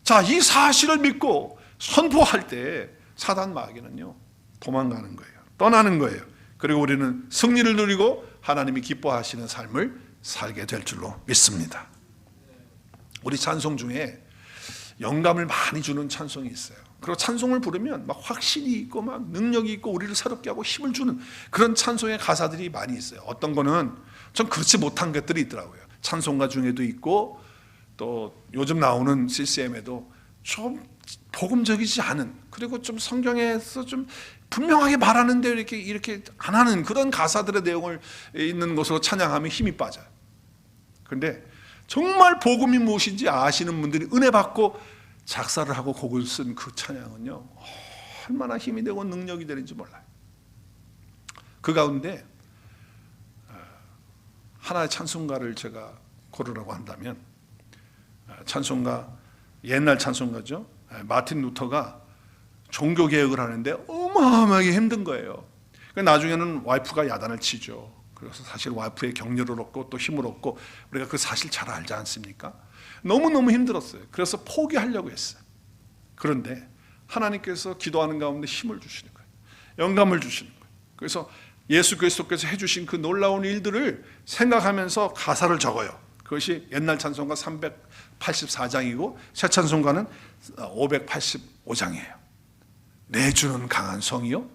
자, 이 사실을 믿고 선포할 때 사단 마귀는요, 도망가는 거예요. 떠나는 거예요. 그리고 우리는 승리를 누리고 하나님이 기뻐하시는 삶을 살게 될 줄로 믿습니다. 우리 찬송 중에 영감을 많이 주는 찬송이 있어요. 그리고 찬송을 부르면 막 확신이 있고 막 능력이 있고 우리를 새롭게 하고 힘을 주는 그런 찬송의 가사들이 많이 있어요. 어떤 거는 좀 그렇지 못한 것들이 있더라고요. 찬송가 중에도 있고 또 요즘 나오는 CCM에도 좀 복음적이지 않은, 그리고 좀 성경에서 좀 분명하게 말하는데 이렇게 안 하는 그런 가사들의 내용을 있는 것으로 찬양하면 힘이 빠져요. 그런데 정말 복음이 무엇인지 아시는 분들이 은혜 받고 작사를 하고 곡을 쓴 그 찬양은요, 얼마나 힘이 되고 능력이 되는지 몰라요. 그 가운데 하나의 찬송가를 제가 고르라고 한다면, 찬송가, 옛날 찬송가죠. 마틴 루터가 종교개혁을 하는데 어마어마하게 힘든 거예요. 나중에는 와이프가 야단을 치죠. 그래서 사실 와이프의 격려를 얻고 또 힘을 얻고 우리가 그 사실 잘 알지 않습니까? 너무너무 힘들었어요. 그래서 포기하려고 했어요. 그런데 하나님께서 기도하는 가운데 힘을 주시는 거예요. 영감을 주시는 거예요. 그래서 예수 그리스도께서 해주신 그 놀라운 일들을 생각하면서 가사를 적어요. 그것이 옛날 찬송가 384장이고 새 찬송가는 585장이에요. 내 주는 강한 성이요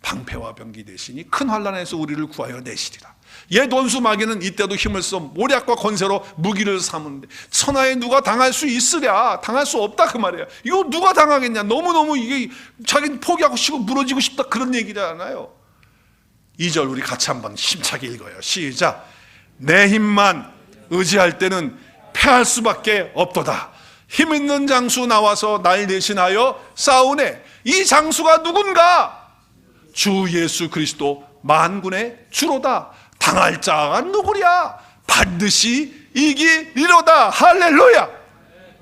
방패와 병기 되시니 큰 환난에서 우리를 구하여 내시리라. 옛 원수 마귀는 이때도 힘을 써 모략과 권세로 무기를 삼는데 천하에 누가 당할 수 있으랴? 당할 수 없다 그 말이에요. 이거 누가 당하겠냐? 너무너무 이게 자기는 포기하고 쉬고 무너지고 싶다 그런 얘기잖아요. 2절 우리 같이 한번 힘차게 읽어요. 시작. 내 힘만 의지할 때는 패할 수밖에 없도다. 힘 있는 장수 나와서 날 대신하여 싸우네. 이 장수가 누군가? 주 예수 그리스도 만군의 주로다. 당할 자가 누구랴? 반드시 이기리로다. 할렐루야.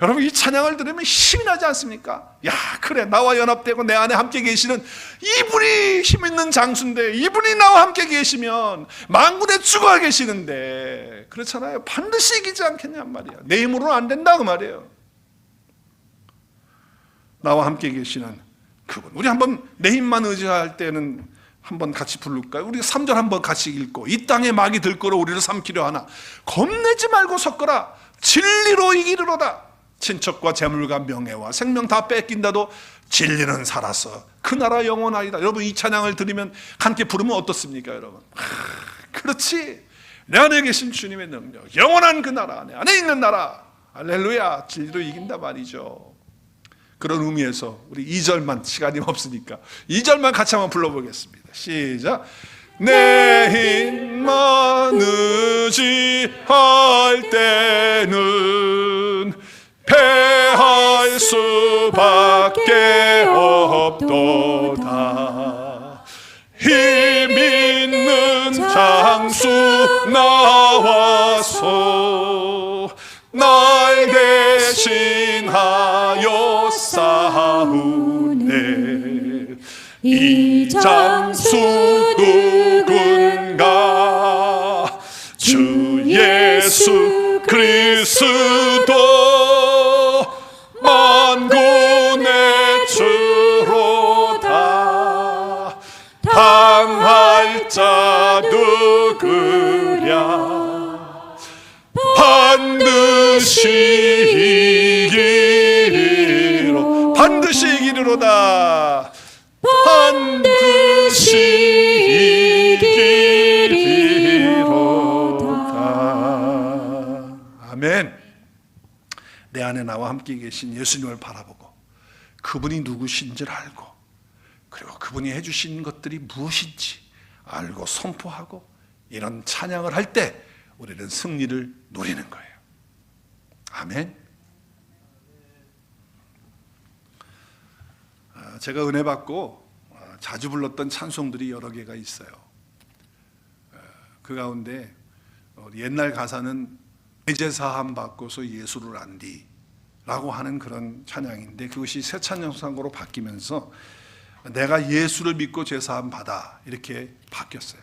여러분, 이 찬양을 들으면 힘이 나지 않습니까? 야, 그래, 나와 연합되고 내 안에 함께 계시는 이분이 힘 있는 장수인데, 이분이 나와 함께 계시면 만군의 주가 계시는데, 그렇잖아요. 반드시 이기지 않겠냔 말이야. 내 힘으로는 안 된다 그 말이에요. 나와 함께 계시는 그분. 우리 한번 내 힘만 의지할 때는 한번 같이 부를까요? 우리 3절 한번 같이 읽고, 이 땅에 막이 들거로 우리를 삼키려 하나 겁내지 말고 섰거라. 진리로 이기리로다. 친척과 재물과 명예와 생명 다 뺏긴다도 진리는 살아서 그 나라 영원하리다. 여러분, 이 찬양을 들으면 함께 부르면 어떻습니까 여러분? 그렇지, 내 안에 계신 주님의 능력, 영원한 그 나라, 내 안에 있는 나라, 할렐루야, 진리로 이긴다 말이죠. 그런 의미에서 우리 2절만, 시간이 없으니까 2절만 같이 한번 불러보겠습니다. 시작. 내 힘만 의지할 때는 패할 수밖에 없도다. 힘 있는 장수 나와서 날 대신하여 싸우네. 이 장수 누군가? 주 예수 그리스도 만군의 주로다. 당할 자 누구랴? 반드시 이기리로. 반드시 이기리로다. 반드시 이기리로다. 아멘. 내 안에 나와 함께 계신 예수님을 바라보고 그분이 누구신지를 알고, 그리고 그분이 해주신 것들이 무엇인지 알고 선포하고 이런 찬양을 할 때 우리는 승리를 누리는 거예요. 아멘. 제가 은혜 받고 자주 불렀던 찬송들이 여러 개가 있어요. 그 가운데 옛날 가사는 이제 사함 받고서 예수를 안디 라고 하는 그런 찬양인데, 그것이 새 찬양상으로 바뀌면서 내가 예수를 믿고 제사함 받아 이렇게 바뀌었어요.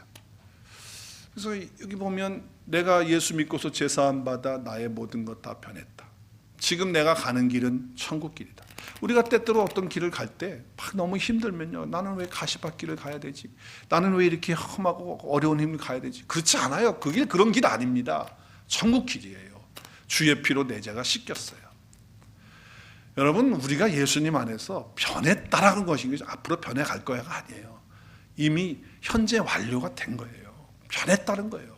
그래서 여기 보면 내가 예수 믿고서 제사함 받아 나의 모든 것 다 변했다. 지금 내가 가는 길은 천국 길이다. 우리가 때때로 어떤 길을 갈 때 너무 힘들면요, 나는 왜 가시밭길을 가야 되지? 나는 왜 이렇게 험하고 어려운 힘을 가야 되지? 그렇지 않아요. 그 길 그런 길 아닙니다. 천국 길이에요. 주의 피로 내 죄가 씻겼어요. 여러분, 우리가 예수님 안에서 변했다라는 것인 것이 앞으로 변해갈 거야가 아니에요. 이미 현재 완료가 된 거예요. 변했다는 거예요.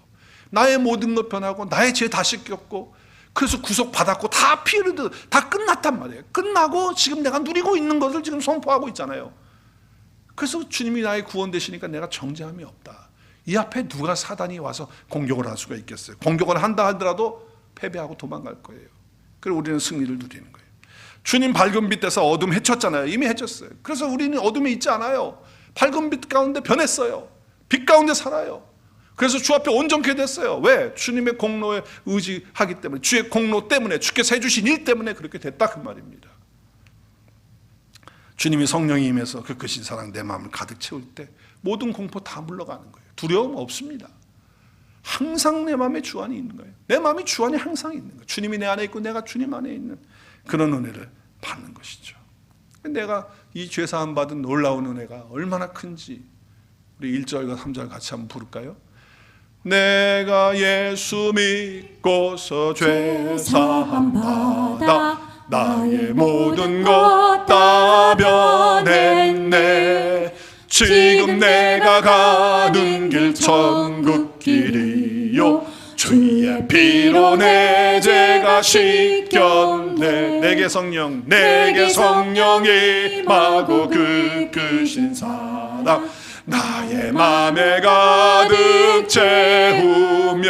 나의 모든 것 변하고 나의 죄 다 씻겼고, 그래서 구속받았고 다 피 흐르듯 다 끝났단 말이에요. 끝나고 지금 내가 누리고 있는 것을 지금 선포하고 있잖아요. 그래서 주님이 나의 구원 되시니까 내가 정죄함이 없다. 이 앞에 누가 사단이 와서 공격을 할 수가 있겠어요? 공격을 한다 하더라도 패배하고 도망갈 거예요. 그리고 우리는 승리를 누리는 거예요. 주님 밝은 빛 대서 어둠 헤쳤잖아요. 이미 헤쳤어요. 그래서 우리는 어둠에 있지 않아요. 밝은 빛 가운데 변했어요. 빛 가운데 살아요. 그래서 주 앞에 온전케 됐어요. 왜? 주님의 공로에 의지하기 때문에, 주의 공로 때문에, 주께서 해주신 일 때문에 그렇게 됐다 그 말입니다. 주님이 성령이 임해서 그 크신 사랑 내 마음을 가득 채울 때 모든 공포 다 물러가는 거예요. 두려움 없습니다. 항상 내 마음에 주 안이 있는 거예요. 내 마음이 주 안에 항상 있는 거예요. 주님이 내 안에 있고 내가 주님 안에 있는 그런 은혜를 받는 것이죠. 내가 이 죄사함 받은 놀라운 은혜가 얼마나 큰지 우리 1절과 3절 같이 한번 부를까요? 내가 예수 믿고서 죄사함 받아 나의 모든 것 다 변했네. 지금 내가 가는 길 천국 길이요, 주의 피로 내 죄가 씻겼네. 내게 성령 임하고 그 크신 사랑 나의 맘에 가득 채우며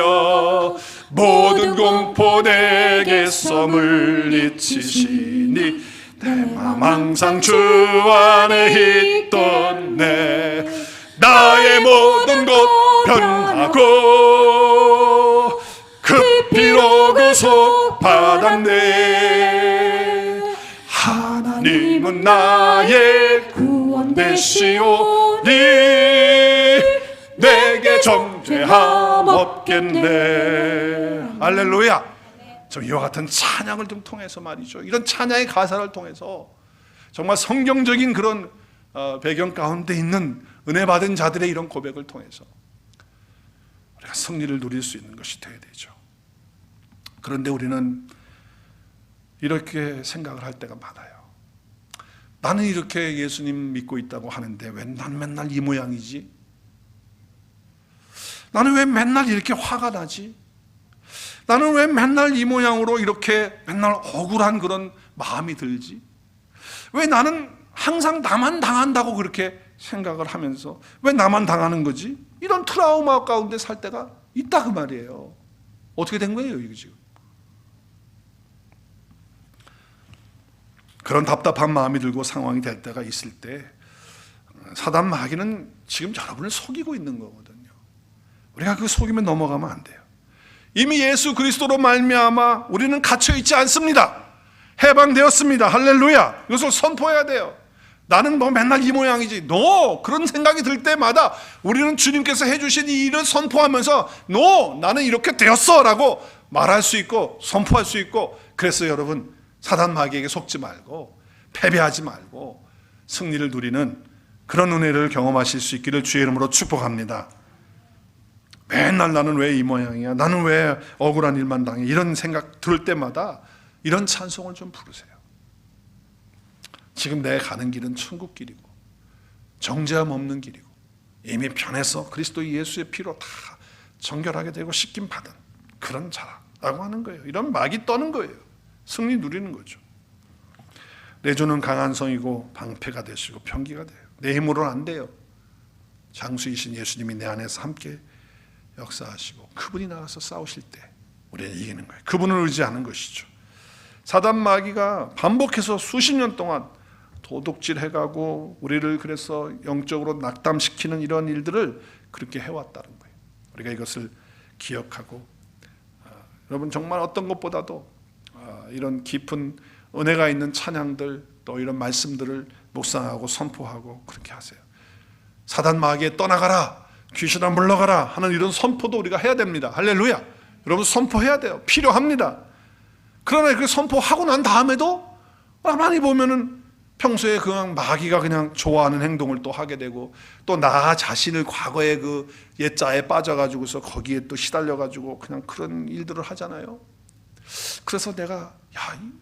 모든 공포 내게서 물리치시니 내 맘 항상 주 안에 있던네. 나의 모든 것 변하고 그 피로 구속 받았네. 하나님은 나의 구원 되시오니 내게 정죄함 없겠네. 할렐루야. 저 이와 같은 찬양을 좀 통해서 말이죠, 이런 찬양의 가사를 통해서 정말 성경적인 그런 배경 가운데 있는 은혜 받은 자들의 이런 고백을 통해서 우리가 승리를 누릴 수 있는 것이 되어야 되죠. 그런데 우리는 이렇게 생각을 할 때가 많아요. 나는 이렇게 예수님 믿고 있다고 하는데 왜 난 맨날 이 모양이지? 나는 왜 맨날 이렇게 화가 나지? 나는 왜 맨날 이 모양으로 이렇게 맨날 억울한 그런 마음이 들지? 왜 나는 항상 나만 당한다고 그렇게 생각을 하면서 왜 나만 당하는 거지? 이런 트라우마 가운데 살 때가 있다 그 말이에요. 어떻게 된 거예요 이거 지금? 그런 답답한 마음이 들고 상황이 될 때가 있을 때 사단 마귀는 지금 여러분을 속이고 있는 거거든요. 우리가 그 속이면 넘어가면 안 돼요. 이미 예수 그리스도로 말미암아 우리는 갇혀 있지 않습니다. 해방되었습니다. 할렐루야. 이것을 선포해야 돼요. 나는 뭐 맨날 이 모양이지. No! 그런 생각이 들 때마다 우리는 주님께서 해주신 이 일을 선포하면서 No! 나는 이렇게 되었어! 라고 말할 수 있고 선포할 수 있고, 그래서 여러분 사단 마귀에게 속지 말고 패배하지 말고 승리를 누리는 그런 은혜를 경험하실 수 있기를 주의 이름으로 축복합니다. 맨날 나는 왜 이 모양이야? 나는 왜 억울한 일만 당해? 이런 생각 들을 때마다 이런 찬송을 좀 부르세요. 지금 내 가는 길은 천국 길이고 정죄함 없는 길이고 이미 변해서 그리스도 예수의 피로 다 정결하게 되고 씻김 받은 그런 자라고 하는 거예요. 이런 막이 떠는 거예요. 승리 누리는 거죠. 내 주는 강한 성이고 방패가 되시고 편기가 돼요. 내 힘으로는 안 돼요. 장수이신 예수님이 내 안에서 함께 역사하시고 그분이 나가서 싸우실 때 우리는 이기는 거예요. 그분을 의지하는 것이죠. 사단 마귀가 반복해서 수십 년 동안 도둑질해가고 우리를 그래서 영적으로 낙담시키는 이런 일들을 그렇게 해왔다는 거예요. 우리가 이것을 기억하고 여러분 정말 어떤 것보다도 이런 깊은 은혜가 있는 찬양들 또 이런 말씀들을 묵상하고 선포하고 그렇게 하세요. 사단 마귀에 떠나가라, 귀신아 물러가라 하는 이런 선포도 우리가 해야 됩니다. 할렐루야. 여러분 선포해야 돼요. 필요합니다. 그러나 그 선포하고 난 다음에도 가만히 보면은 평소에 그냥 마귀가 그냥 좋아하는 행동을 또 하게 되고 또 나 자신을 과거의 그 옛자에 빠져가지고서 거기에 또 시달려가지고 그냥 그런 일들을 하잖아요. 그래서 내가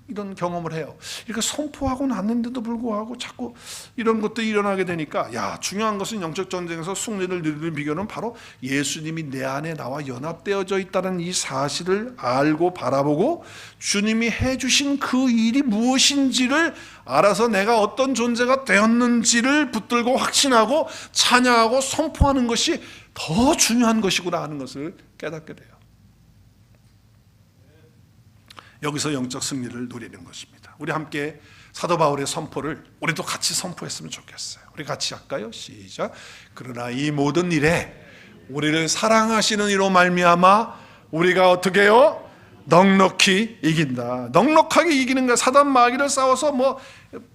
이런 경험을 해요. 이렇게 선포하고 났는데도 불구하고 자꾸 이런 것들이 일어나게 되니까 중요한 것은 영적 전쟁에서 승리를 누리는 비결은 바로 예수님이 내 안에 나와 연합되어져 있다는 이 사실을 알고 바라보고 주님이 해주신 그 일이 무엇인지를 알아서 내가 어떤 존재가 되었는지를 붙들고 확신하고 찬양하고 선포하는 것이 더 중요한 것이구나 하는 것을 깨닫게 돼요. 여기서 영적 승리를 누리는 것입니다. 우리 함께 사도 바울의 선포를 우리도 같이 선포했으면 좋겠어요. 우리 같이 할까요? 시작. 그러나 이 모든 일에 우리를 사랑하시는 이로 말미암아 우리가 어떻게 해요? 넉넉히 이긴다. 넉넉하게 이기는 거야. 사단 마귀를 싸워서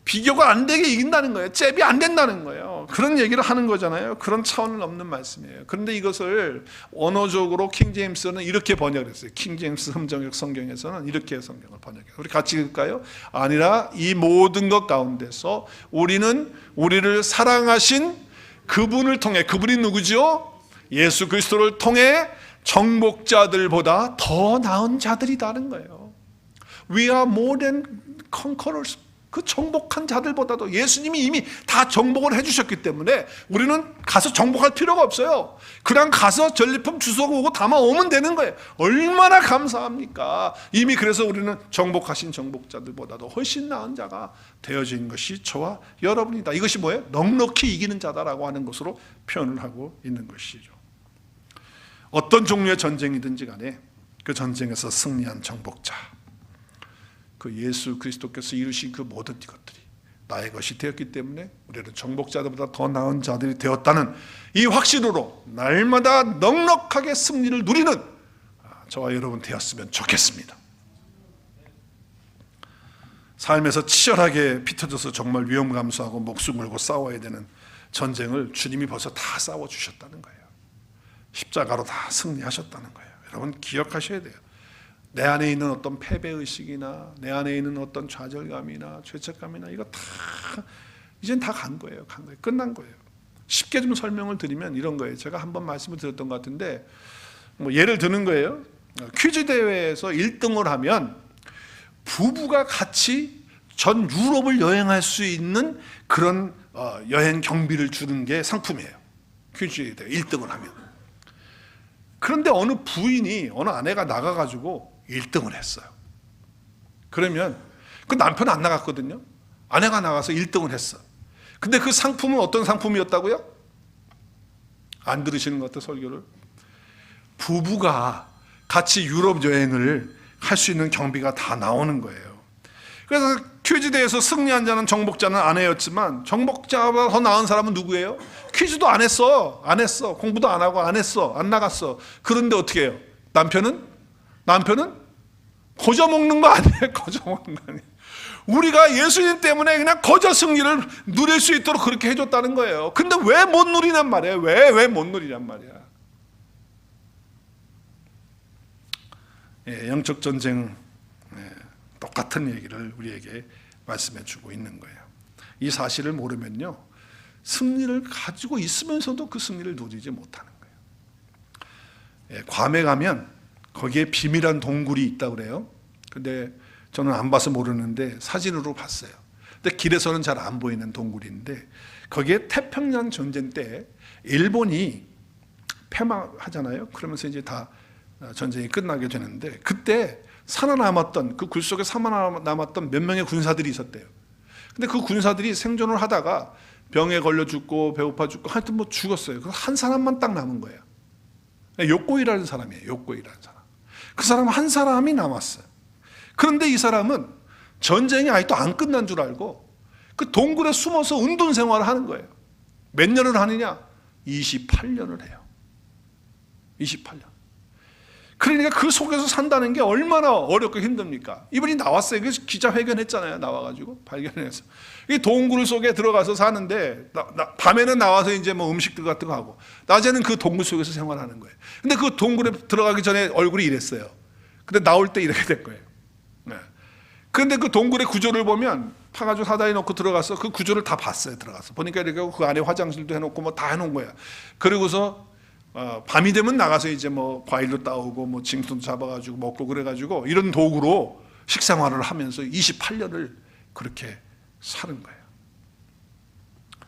비교가 안 되게 이긴다는 거예요. 잽이 안 된다는 거예요. 그런 얘기를 하는 거잖아요. 그런 차원을 넘는 말씀이에요. 그런데 이것을 언어적으로 킹제임스는 이렇게 번역했어요. 킹제임스 흠정역 성경에서는 이렇게 성경을 번역해요. 우리 같이 읽을까요? 아니라 이 모든 것 가운데서 우리는 우리를 사랑하신 그분을 통해, 그분이 누구죠? 예수 그리스도를 통해 정복자들보다 더 나은 자들이라는 거예요. We are more than conquerors. 그 정복한 자들보다도 예수님이 이미 다 정복을 해주셨기 때문에 우리는 가서 정복할 필요가 없어요. 그냥 가서 전리품 주워오고 담아오면 되는 거예요. 얼마나 감사합니까? 이미 그래서 우리는 정복하신 정복자들보다도 훨씬 나은 자가 되어진 것이 저와 여러분이다. 이것이 뭐예요? 넉넉히 이기는 자다라고 하는 것으로 표현을 하고 있는 것이죠. 어떤 종류의 전쟁이든지 간에 그 전쟁에서 승리한 정복자, 그 예수 그리스도께서 이루신 그 모든 것들이 나의 것이 되었기 때문에 우리는 정복자들보다 더 나은 자들이 되었다는 이 확신으로 날마다 넉넉하게 승리를 누리는 저와 여러분 되었으면 좋겠습니다. 삶에서 치열하게 피터져서 정말 위험 감수하고 목숨 걸고 싸워야 되는 전쟁을 주님이 벌써 다 싸워주셨다는 거예요. 십자가로 다 승리하셨다는 거예요. 여러분 기억하셔야 돼요. 내 안에 있는 어떤 패배의식이나 내 안에 있는 어떤 좌절감이나 죄책감이나 이거 다 이젠 다 간 거예요. 끝난 거예요. 쉽게 좀 설명을 드리면 이런 거예요. 제가 한번 말씀을 드렸던 것 같은데 예를 드는 거예요. 퀴즈 대회에서 1등을 하면 부부가 같이 전 유럽을 여행할 수 있는 그런 여행 경비를 주는 게 상품이에요. 퀴즈 대회 1등을 하면. 그런데 어느 부인이 어느 아내가 나가가지고 1등을 했어요. 그러면 그 남편은 안 나갔거든요. 아내가 나가서 1등을 했어. 근데 그 상품은 어떤 상품이었다고요? 안 들으시는 것 같아요, 설교를. 부부가 같이 유럽 여행을 할 수 있는 경비가 다 나오는 거예요. 그래서 퀴즈대회에서 승리한 자는 정복자는 아내였지만 정복자보다 더 나은 사람은 누구예요? 퀴즈도 안 했어. 공부도 안 하고 안 했어. 안 나갔어. 그런데 어떻게 해요? 남편은 거저 먹는 거 아니에요? 거저 먹는 거 아니에요? 우리가 예수님 때문에 그냥 거저 승리를 누릴 수 있도록 그렇게 해줬다는 거예요. 근데 왜 못 누리냔 말이에요? 왜 못 누리냔 말이야? 영적 전쟁 똑같은 얘기를 우리에게 말씀해 주고 있는 거예요. 이 사실을 모르면요, 승리를 가지고 있으면서도 그 승리를 누리지 못하는 거예요. 괌에 가면 거기에 비밀한 동굴이 있다고 그래요. 근데 저는 안 봐서 모르는데 사진으로 봤어요. 근데 길에서는 잘 안 보이는 동굴인데 거기에 태평양 전쟁 때 일본이 패망하잖아요. 그러면서 이제 다 전쟁이 끝나게 되는데 그때 살아남았던 그 굴 속에 살아남았던 몇 명의 군사들이 있었대요. 근데 그 군사들이 생존을 하다가 병에 걸려 죽고 배고파 죽고 하여튼 죽었어요. 그래서 한 사람만 딱 남은 거예요. 욕고이라는 사람이에요. 욕고이라는 사람. 그 사람 한 사람이 남았어요. 그런데 이 사람은 전쟁이 아직도 안 끝난 줄 알고 그 동굴에 숨어서 은둔 생활을 하는 거예요. 몇 년을 하느냐? 28년을 해요. 28년. 그러니까 그 속에서 산다는 게 얼마나 어렵고 힘듭니까? 이분이 나왔어요. 그래서 기자회견했잖아요. 나와가지고 발견해서 이 동굴 속에 들어가서 사는데 밤에는 나와서 이제 뭐 음식들 같은 거 하고 낮에는 그 동굴 속에서 생활하는 거예요. 근데 그 동굴에 들어가기 전에 얼굴이 이랬어요. 근데 나올 때 이렇게 될 거예요. 네. 그런데 그 동굴의 구조를 보면 파가지고 사다리 놓고 들어가서 그 구조를 다 봤어요. 들어가서 보니까 이렇게 그 안에 화장실도 해놓고 뭐 다 해놓은 거야. 그리고서 밤이 되면 나가서 이제 뭐 과일도 따오고 뭐 짐승도 잡아가지고 먹고 그래가지고 이런 도구로 식생활을 하면서 28년을 그렇게 사는 거예요.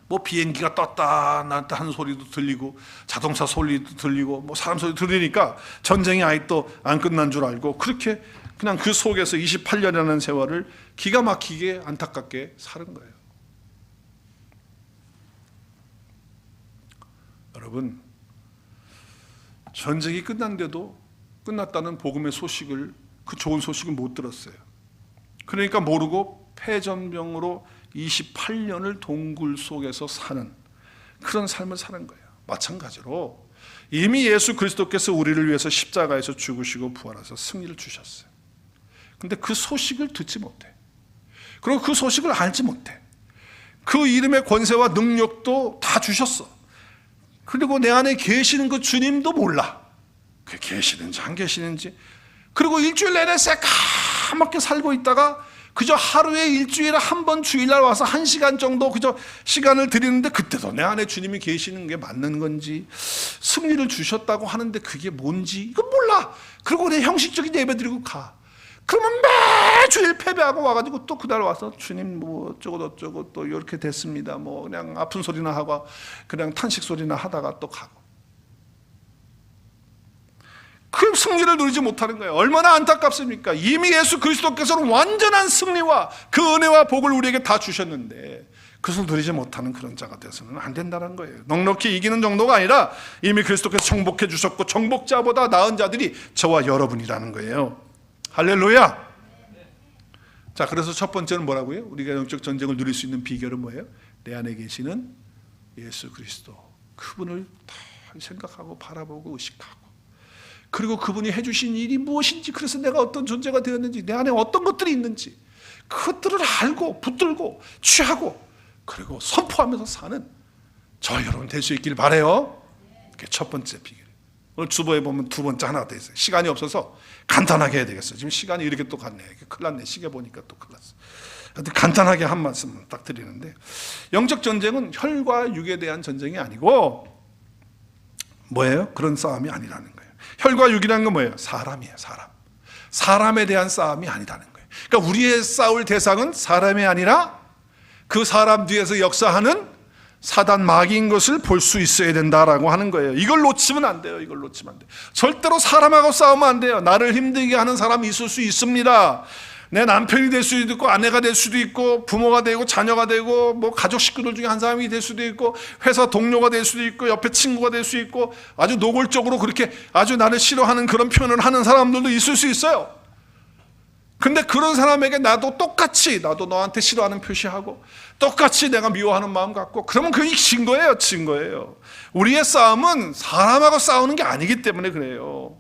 뭐 비행기가 떴다 났다 하는 소리도 들리고 자동차 소리도 들리고 뭐 사람 소리 들리니까 전쟁이 아직도 안 끝난 줄 알고 그렇게 그냥 그 속에서 28년이라는 세월을 기가 막히게 안타깝게 사는 거예요. 여러분, 전쟁이 끝난데도 끝났다는 복음의 소식을, 그 좋은 소식을 못 들었어요. 그러니까 모르고 패전병으로 28년을 동굴 속에서 사는 그런 삶을 사는 거예요. 마찬가지로 이미 예수 그리스도께서 우리를 위해서 십자가에서 죽으시고 부활하셔서 승리를 주셨어요. 근데 그 소식을 듣지 못해. 그리고 그 소식을 알지 못해. 그 이름의 권세와 능력도 다 주셨어. 그리고 내 안에 계시는 그 주님도 몰라. 그게 계시는지 안 계시는지. 그리고 일주일 내내 새까맣게 살고 있다가 그저 하루에 일주일에 한 번 주일날 와서 1시간 정도 그저 시간을 드리는데 그때도 내 안에 주님이 계시는 게 맞는 건지, 승리를 주셨다고 하는데 그게 뭔지 이거 몰라. 그리고 내 형식적인 예배 드리고 가. 그러면 매주일 패배하고 와가지고 또 그날 와서 주님 뭐 어쩌고 또 이렇게 됐습니다. 뭐 그냥 아픈 소리나 하고 그냥 탄식 소리나 하다가 또 가고. 그 승리를 누리지 못하는 거예요. 얼마나 안타깝습니까? 이미 예수 그리스도께서는 완전한 승리와 그 은혜와 복을 우리에게 다 주셨는데 그것을 누리지 못하는 그런 자가 되어서는 안 된다는 거예요. 넉넉히 이기는 정도가 아니라 이미 그리스도께서 정복해 주셨고 정복자보다 나은 자들이 저와 여러분이라는 거예요. 할렐루야. 자, 그래서 첫 번째는 뭐라고요? 우리가 영적 전쟁을 누릴 수 있는 비결은 뭐예요? 내 안에 계시는 예수 그리스도, 그분을 다 생각하고 바라보고 의식하고, 그리고 그분이 해주신 일이 무엇인지, 그래서 내가 어떤 존재가 되었는지, 내 안에 어떤 것들이 있는지 그것들을 알고 붙들고 취하고 그리고 선포하면서 사는 저 여러분 될 수 있길 바라요. 그게 첫 번째 비결. 오늘 주보에 보면 두 번째 하나 더 있어요. 시간이 없어서 간단하게 해야 되겠어요. 지금 시간이 이렇게 또 갔네. 큰일 났네. 시계 보니까 또 큰일 났어. 간단하게 한 말씀 딱 드리는데, 영적 전쟁은 혈과 육에 대한 전쟁이 아니고 뭐예요? 그런 싸움이 아니라는 거예요. 혈과 육이라는 건 뭐예요? 사람이에요. 사람에 대한 싸움이 아니라는 거예요. 그러니까 우리의 싸울 대상은 사람이 아니라 그 사람 뒤에서 역사하는 사단 마귀인 것을 볼 수 있어야 된다라고 하는 거예요. 이걸 놓치면 안 돼요. 이걸 놓치면 안 돼요. 절대로 사람하고 싸우면 안 돼요. 나를 힘들게 하는 사람이 있을 수 있습니다. 내 남편이 될 수도 있고 아내가 될 수도 있고 부모가 되고 자녀가 되고 뭐 가족 식구들 중에 한 사람이 될 수도 있고 회사 동료가 될 수도 있고 옆에 친구가 될 수 있고 아주 노골적으로 그렇게 아주 나를 싫어하는 그런 표현을 하는 사람들도 있을 수 있어요. 근데 그런 사람에게 나도 너한테 싫어하는 표시하고 똑같이 내가 미워하는 마음 갖고 그러면 그게 진 거예요. 우리의 싸움은 사람하고 싸우는 게 아니기 때문에 그래요.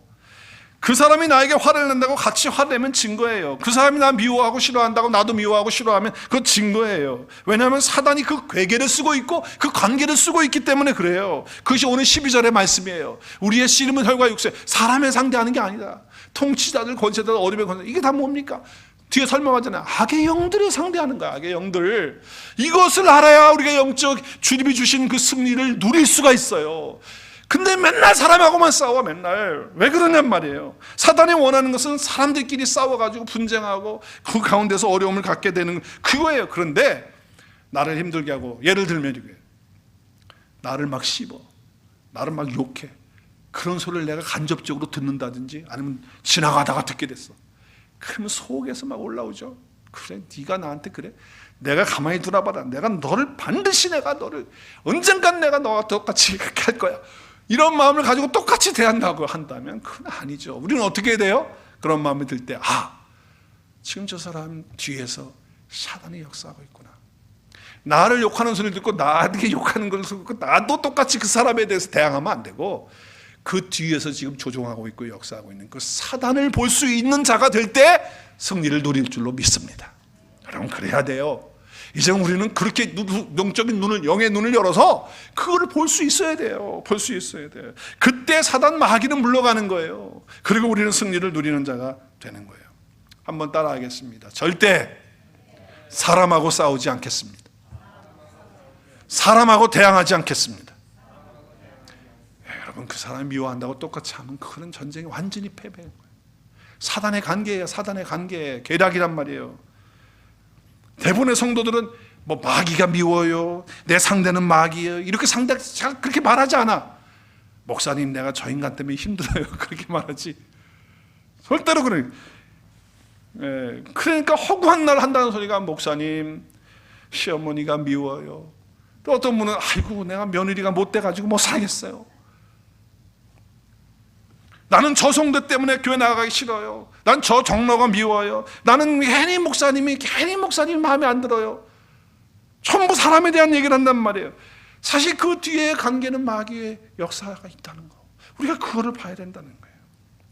그 사람이 나에게 화를 낸다고 같이 화를 내면 진 거예요. 그 사람이 나 미워하고 싫어한다고 나도 미워하고 싫어하면 그건 진 거예요. 왜냐하면 사단이 그 괴계를 쓰고 있고 그 관계를 쓰고 있기 때문에 그래요. 그것이 오늘 12절의 말씀이에요. 우리의 씨름은 혈과 육체, 사람을 상대하는 게 아니다. 통치자들, 권세자들, 어둠의 권세, 이게 다 뭡니까? 뒤에 설명하잖아요. 악의 영들이 상대하는 거야. 악의 영들. 이것을 알아야 우리가 영적 주님이 주신 그 승리를 누릴 수가 있어요. 근데 맨날 사람하고만 싸워. 맨날. 왜 그러냔 말이에요. 사단이 원하는 것은 사람들끼리 싸워가지고 분쟁하고 그 가운데서 어려움을 갖게 되는 그거예요. 그런데 나를 힘들게 하고, 예를 들면 이게 나를 막 씹어, 나를 막 욕해, 그런 소리를 내가 간접적으로 듣는다든지 아니면 지나가다가 듣게 됐어. 그러면 속에서 막 올라오죠. 그래, 네가 나한테 그래? 내가 가만히 두나봐라. 내가 너를 반드시 언젠간 내가 너와 똑같이 그렇게 할 거야. 이런 마음을 가지고 똑같이 대한다고 한다면 그건 아니죠. 우리는 어떻게 해야 돼요? 그런 마음이 들 때, 지금 저 사람 뒤에서 사단이 역사하고 있구나. 나를 욕하는 소리를 듣고 나에게 욕하는 걸 듣고 나도 똑같이 그 사람에 대해서 대항하면 안 되고, 그 뒤에서 지금 조종하고 있고 역사하고 있는 그 사단을 볼 수 있는 자가 될 때 승리를 누릴 줄로 믿습니다. 여러분, 그래야 돼요. 이제 우리는 그렇게 영적인 눈을, 영의 눈을 열어서 그거를 볼 수 있어야 돼요. 볼 수 있어야 돼요. 그때 사단 마귀는 물러가는 거예요. 그리고 우리는 승리를 누리는 자가 되는 거예요. 한번 따라하겠습니다. 절대 사람하고 싸우지 않겠습니다. 사람하고 대항하지 않겠습니다. 여러분, 그 사람이 미워한다고 똑같이 하면 그거는 전쟁이 완전히 패배인 거예요. 사단의 관계예요. 사단의 관계. 계략이란 말이에요. 대부분의 성도들은 뭐 마귀가 미워요, 내 상대는 마귀예요, 이렇게 잘 그렇게 말하지 않아. 목사님, 내가 저 인간 때문에 힘들어요, 그렇게 말하지. 절대로 그래. 그러니까 허구한 날 한다는 소리가, 목사님, 시어머니가 미워요. 또 어떤 분은 아이고, 내가 며느리가 못 돼가지고 못 살겠어요. 나는 저 성도 때문에 교회 나가기 싫어요. 난 저 장로가 미워요. 나는 괜히 목사님이 마음에 안 들어요. 전부 사람에 대한 얘기를 한단 말이에요. 사실 그 뒤에 관계는 마귀의 역사가 있다는 거, 우리가 그거를 봐야 된다는 거예요.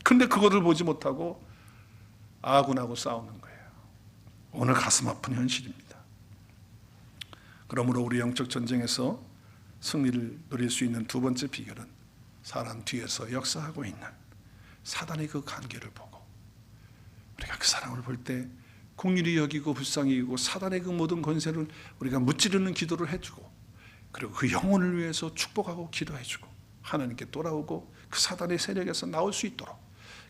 근데 그거를 보지 못하고 아군하고 싸우는 거예요. 오늘 가슴 아픈 현실입니다. 그러므로 우리 영적 전쟁에서 승리를 누릴 수 있는 두 번째 비결은 사람 뒤에서 역사하고 있는 사단의 그 관계를 보고, 우리가 그 사람을 볼 때 긍휼히 여기고 불쌍히 여기고 사단의 그 모든 권세를 우리가 무찌르는 기도를 해주고, 그리고 그 영혼을 위해서 축복하고 기도해주고 하나님께 돌아오고 그 사단의 세력에서 나올 수 있도록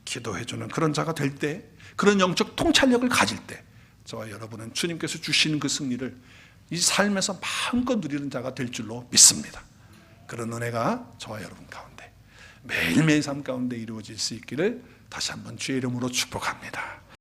기도해주는 그런 자가 될 때, 그런 영적 통찰력을 가질 때 저와 여러분은 주님께서 주시는 그 승리를 이 삶에서 마음껏 누리는 자가 될 줄로 믿습니다. 그런 은혜가 저와 여러분 가운데 매일매일 삶 가운데 이루어질 수 있기를 다시 한번 주의 이름으로 축복합니다.